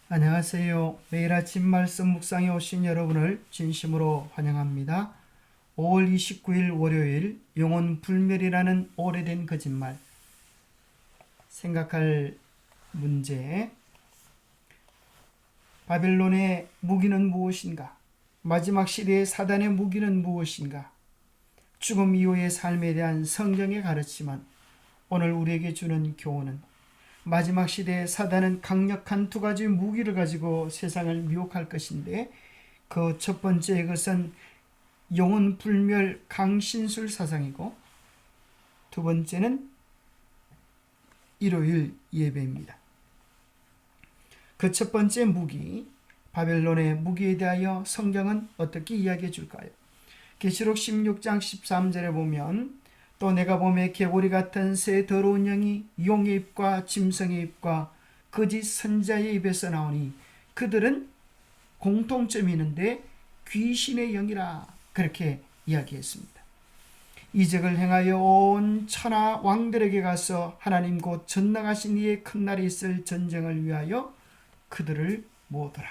안녕하세요. 매일 아침 말씀 묵상에 오신 여러분을 진심으로 환영합니다. 5월 29일 월요일 영혼 불멸이라는 오래된 거짓말. 생각할 문제. 바벨론의 무기는 무엇인가? 마지막 시대의 사단의 무기는 무엇인가? 죽음 이후의 삶에 대한 성경의 가르침은 오늘 우리에게 주는 교훈은 마지막 시대에 사단은 강력한 두 가지 무기를 가지고 세상을 미혹할 것인데 그 첫 번째 것은 영혼 불멸 강신술 사상이고 두 번째는 일요일 예배입니다. 그 첫 번째 무기, 바벨론의 무기에 대하여 성경은 어떻게 이야기해 줄까요? 계시록 16장 13절에 보면 또 내가 보매 개구리 같은 새 더러운 영이 용의 입과 짐승의 입과 거짓 선자의 입에서 나오니 그들은 공통점이 있는데 귀신의 영이라 그렇게 이야기했습니다. 이적을 행하여 온 천하 왕들에게 가서 하나님 곧 전능하신 이의 큰 날이 있을 전쟁을 위하여 그들을 모으더라.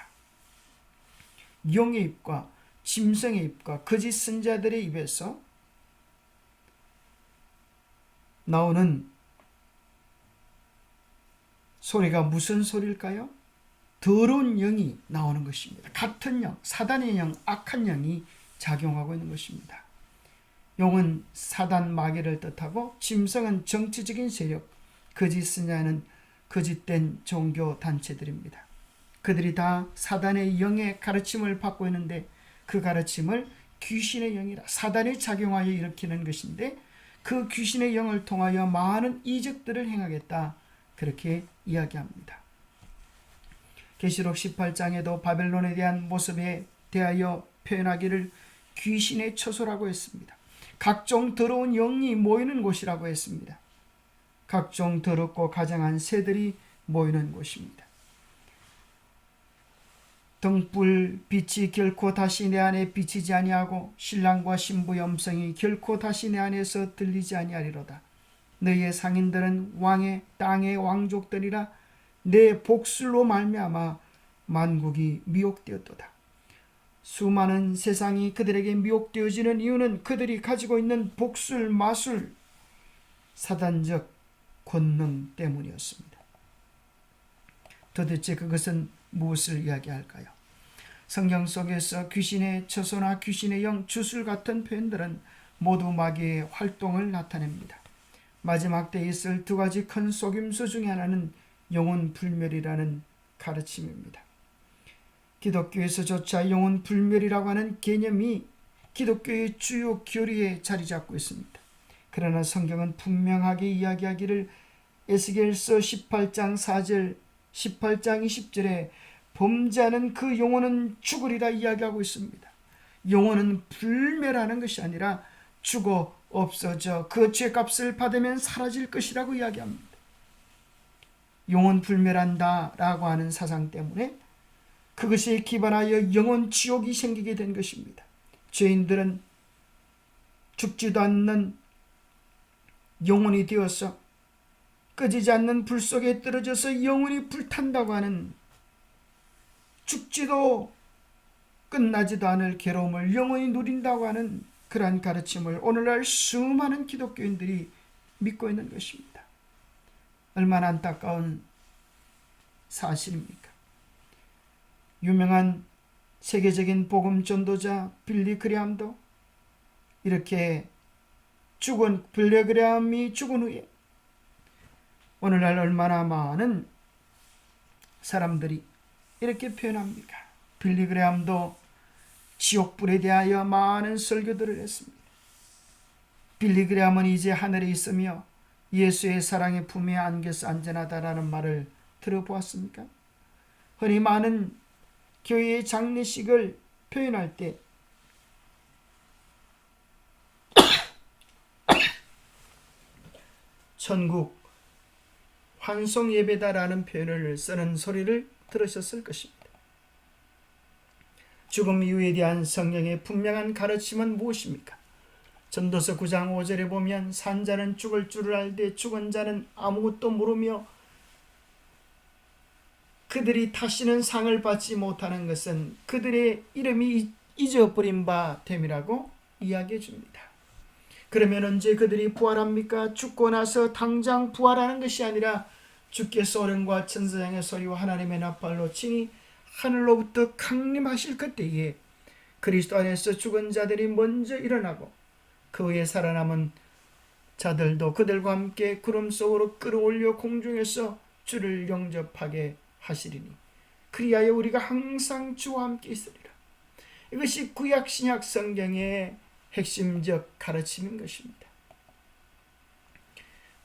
용의 입과 짐승의 입과 거짓 선자들의 입에서 나오는 소리가 무슨 소리일까요? 더러운 영이 나오는 것입니다. 같은 영, 사단의 영, 악한 영이 작용하고 있는 것입니다. 용은 사단 마귀를 뜻하고 짐승은 정치적인 세력, 거짓 선자는 거짓된 종교 단체들입니다. 그들이 다 사단의 영의 가르침을 받고 있는데 그 가르침을 귀신의 영이라 사단이 작용하여 일으키는 것인데 그 귀신의 영을 통하여 많은 이적들을 행하겠다 그렇게 이야기합니다. 계시록 18장에도 바벨론에 대한 모습에 대하여 표현하기를 귀신의 처소라고 했습니다. 각종 더러운 영이 모이는 곳이라고 했습니다. 각종 더럽고 가장한 새들이 모이는 곳입니다. 등불 빛이 결코 다시 내 안에 비치지 아니하고 신랑과 신부의 음성이 결코 다시 내 안에서 들리지 아니하리로다. 너희의 상인들은 왕의 땅의 왕족들이라 내 복술로 말미암아 만국이 미혹되었도다. 수많은 세상이 그들에게 미혹되어지는 이유는 그들이 가지고 있는 복술, 마술, 사단적 권능 때문이었습니다. 도대체 그것은 무엇을 이야기할까요? 성경 속에서 귀신의 처소나 귀신의 영, 주술 같은 표현들은 모두 마귀의 활동을 나타냅니다. 마지막 때에 있을 두 가지 큰 속임수 중에 하나는 영혼 불멸이라는 가르침입니다. 기독교에서조차 영혼 불멸이라고 하는 개념이 기독교의 주요 교리에 자리 잡고 있습니다. 그러나 성경은 분명하게 이야기하기를 에스겔서 18장 4절, 18장 20절에 범죄하는 그 영혼은 죽으리라 이야기하고 있습니다. 영혼은 불멸하는 것이 아니라 죽어 없어져 그 죄값을 받으면 사라질 것이라고 이야기합니다. 영혼 불멸한다 라고 하는 사상 때문에 그것에 기반하여 영혼 지옥이 생기게 된 것입니다. 죄인들은 죽지도 않는 영혼이 되어서 꺼지지 않는 불 속에 떨어져서 영혼이 불탄다고 하는 죽지도 끝나지도 않을 괴로움을 영원히 누린다고 하는 그러한 가르침을 오늘날 수많은 기독교인들이 믿고 있는 것입니다. 얼마나 안타까운 사실입니까? 유명한 세계적인 복음 전도자 빌리 그레함도 이렇게 빌리 그레함이 죽은 후에 오늘날 얼마나 많은 사람들이 이렇게 표현합니까? 빌리 그레함도 지옥불에 대하여 많은 설교들을 했습니다. 빌리 그레함은 이제 하늘에 있으며 예수의 사랑의 품에 안겨서 안전하다라는 말을 들어보았습니까? 흔히 많은 교회의 장례식을 표현할 때 천국 환송 예배다라는 표현을 쓰는 소리를 들으셨을 것입니다. 죽음 이후에 대한 성경의 분명한 가르침은 무엇입니까? 전도서 9장 5절에 보면 산자는 죽을 줄을 알되 죽은 자는 아무것도 모르며 그들이 다시는 상을 받지 못하는 것은 그들의 이름이 잊어버린 바 됨이라고 이야기해 줍니다. 그러면 언제 그들이 부활합니까? 죽고 나서 당장 부활하는 것이 아니라 주께서 어른과 천사장의 소리와 하나님의 나팔로 친히 하늘로부터 강림하실 그때에 그리스도 안에서 죽은 자들이 먼저 일어나고 그 후에 살아남은 자들도 그들과 함께 구름 속으로 끌어올려 공중에서 주를 영접하게 하시리니 그리하여 우리가 항상 주와 함께 있으리라. 이것이 구약 신약 성경의 핵심적 가르침인 것입니다.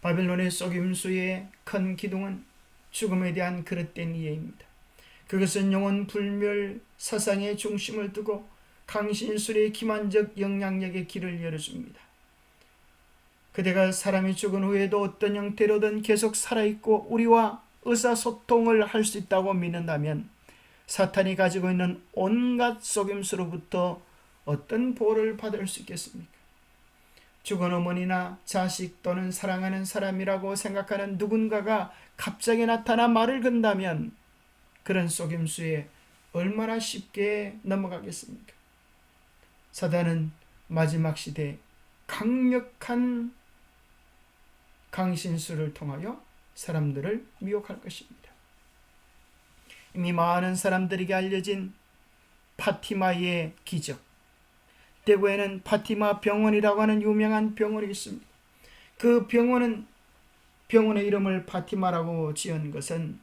바벨론의 속임수의 큰 기둥은 죽음에 대한 그릇된 이해입니다. 그것은 영혼 불멸 사상의 중심을 두고 강신술의 기만적 영향력의 길을 열어줍니다. 그대가 사람이 죽은 후에도 어떤 형태로든 계속 살아있고 우리와 의사소통을 할 수 있다고 믿는다면 사탄이 가지고 있는 온갖 속임수로부터 어떤 보호를 받을 수 있겠습니까? 죽은 어머니나 자식 또는 사랑하는 사람이라고 생각하는 누군가가 갑자기 나타나 말을 건다면 그런 속임수에 얼마나 쉽게 넘어가겠습니까? 사단은 마지막 시대에 강력한 강신술을 통하여 사람들을 미혹할 것입니다. 이미 많은 사람들에게 알려진 파티마의 기적, 대구에는 파티마 병원이라고 하는 유명한 병원이 있습니다. 그 병원의 이름을 파티마라고 지은 것은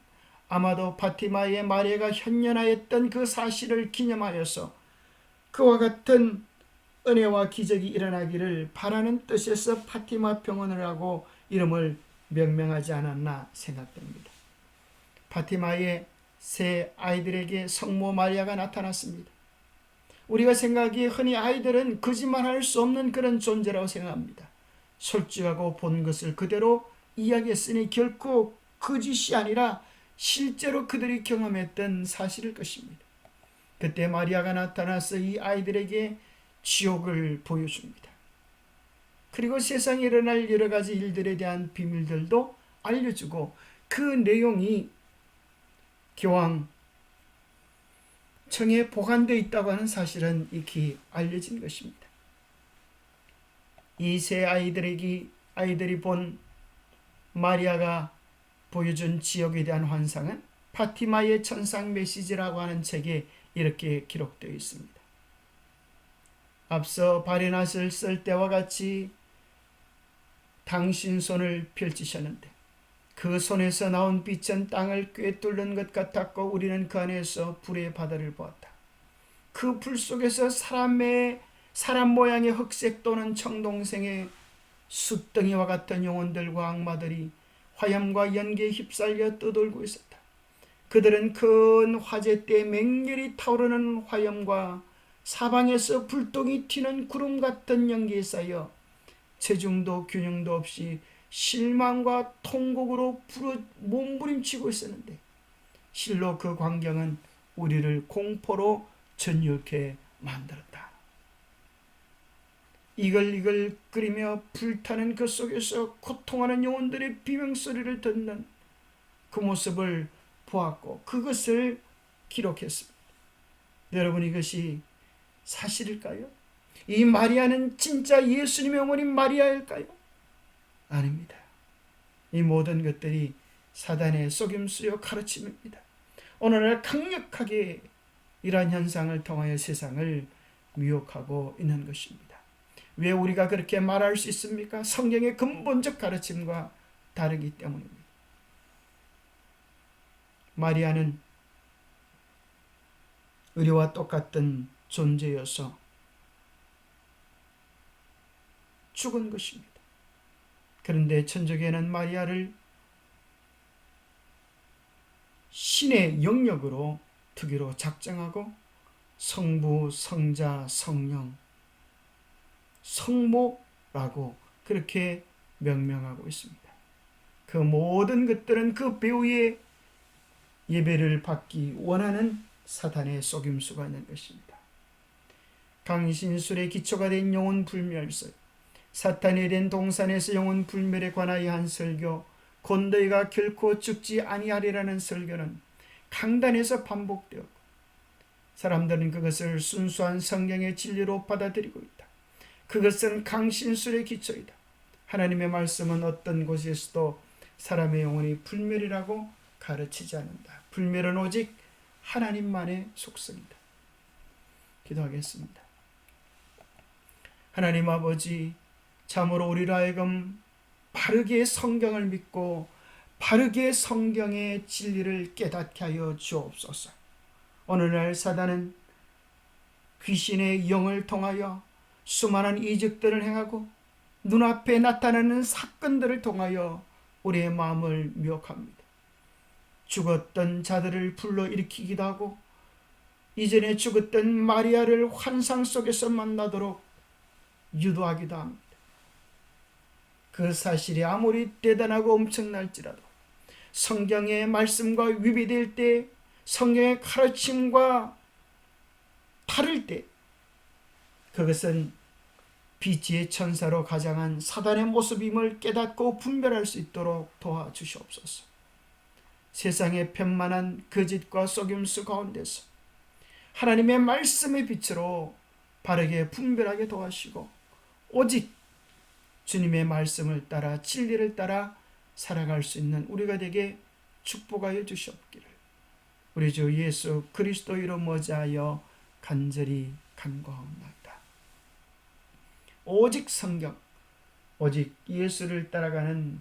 아마도 파티마의 마리아가 현년하였던 그 사실을 기념하여서 그와 같은 은혜와 기적이 일어나기를 바라는 뜻에서 파티마 병원이라고 이름을 명명하지 않았나 생각됩니다. 파티마의 세 아이들에게 성모 마리아가 나타났습니다. 우리가 생각하기에 흔히 아이들은 거짓말할 수 없는 그런 존재라고 생각합니다. 솔직하고 본 것을 그대로 이야기했으니 결코 거짓이 아니라 실제로 그들이 경험했던 사실일 것입니다. 그때 마리아가 나타나서 이 아이들에게 지옥을 보여줍니다. 그리고 세상에 일어날 여러 가지 일들에 대한 비밀들도 알려주고 그 내용이 교황청에 보관되어 있다고 하는 사실은 익히 알려진 것입니다. 이 세 아이들이 본 마리아가 보여준 지옥에 대한 환상은 파티마의 천상 메시지라고 하는 책에 이렇게 기록되어 있습니다. 앞서 바리낫을 쓸 때와 같이 당신 손을 펼치셨는데 그 손에서 나온 빛은 땅을 꿰뚫는 것 같았고 우리는 그 안에서 불의 바다를 보았다. 그 불 속에서 사람 모양의 흑색 또는 청동색의 숫덩이와 같은 영혼들과 악마들이 화염과 연기에 휩쓸려 떠돌고 있었다. 그들은 큰 화재 때 맹렬히 타오르는 화염과 사방에서 불똥이 튀는 구름 같은 연기에 쌓여 체중도 균형도 없이 실망과 통곡으로 몸부림치고 있었는데 실로 그 광경은 우리를 공포로 전율케 만들었다. 이글이글 끓이며 불타는 그 속에서 고통하는 영혼들의 비명소리를 듣는 그 모습을 보았고 그것을 기록했습니다. 여러분, 이것이 사실일까요? 이 마리아는 진짜 예수님의 어머니 마리아일까요? 아닙니다. 이 모든 것들이 사단의 속임수요 가르침입니다. 오늘날 강력하게 이러한 현상을 통하여 세상을 미혹하고 있는 것입니다. 왜 우리가 그렇게 말할 수 있습니까? 성경의 근본적 가르침과 다르기 때문입니다. 마리아는 우리와 똑같은 존재여서 죽은 것입니다. 그런데 천주교는 마리아를 신의 영역으로 특유로 작정하고 성부, 성자, 성령, 성모라고 그렇게 명명하고 있습니다. 그 모든 것들은 그 배우의 예배를 받기 원하는 사탄의 속임수가 있는 것입니다. 강신술의 기초가 된 영혼 불멸설, 사탄이 에덴 동산에서 영혼 불멸에 관하여 한 설교, 곧 너희가 결코 죽지 아니하리라는 설교는 강단에서 반복되었고 사람들은 그것을 순수한 성경의 진리로 받아들이고 있다. 그것은 강신술의 기초이다. 하나님의 말씀은 어떤 곳에서도 사람의 영혼이 불멸이라고 가르치지 않는다. 불멸은 오직 하나님만의 속성이다. 기도하겠습니다. 하나님 아버지, 참으로 우리로 하여금 바르게 성경을 믿고 바르게 성경의 진리를 깨닫게 하여 주옵소서. 오늘날 사단은 귀신의 영을 통하여 수많은 이적들을 행하고 눈앞에 나타나는 사건들을 통하여 우리의 마음을 미혹합니다. 죽었던 자들을 불러일으키기도 하고 이전에 죽었던 마리아를 환상 속에서 만나도록 유도하기도 합니다. 그 사실이 아무리 대단하고 엄청날지라도 성경의 말씀과 위배될 때, 성경의 가르침과 다를 때 그것은 비지의 천사로 가장한 사단의 모습임을 깨닫고 분별할 수 있도록 도와주시옵소서. 세상의 편만한 거짓과 속임수 가운데서 하나님의 말씀의 빛으로 바르게 분별하게 도와주시고 오직 주님의 말씀을 따라 진리를 따라 살아갈 수 있는 우리가 되게 축복하여 주시옵기를 우리 주 예수 그리스도 이름 머지하여 간절히 간구하옵나이다. 오직 성경, 오직 예수를 따라가는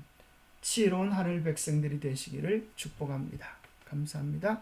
지혜로운 하늘 백성들이 되시기를 축복합니다. 감사합니다.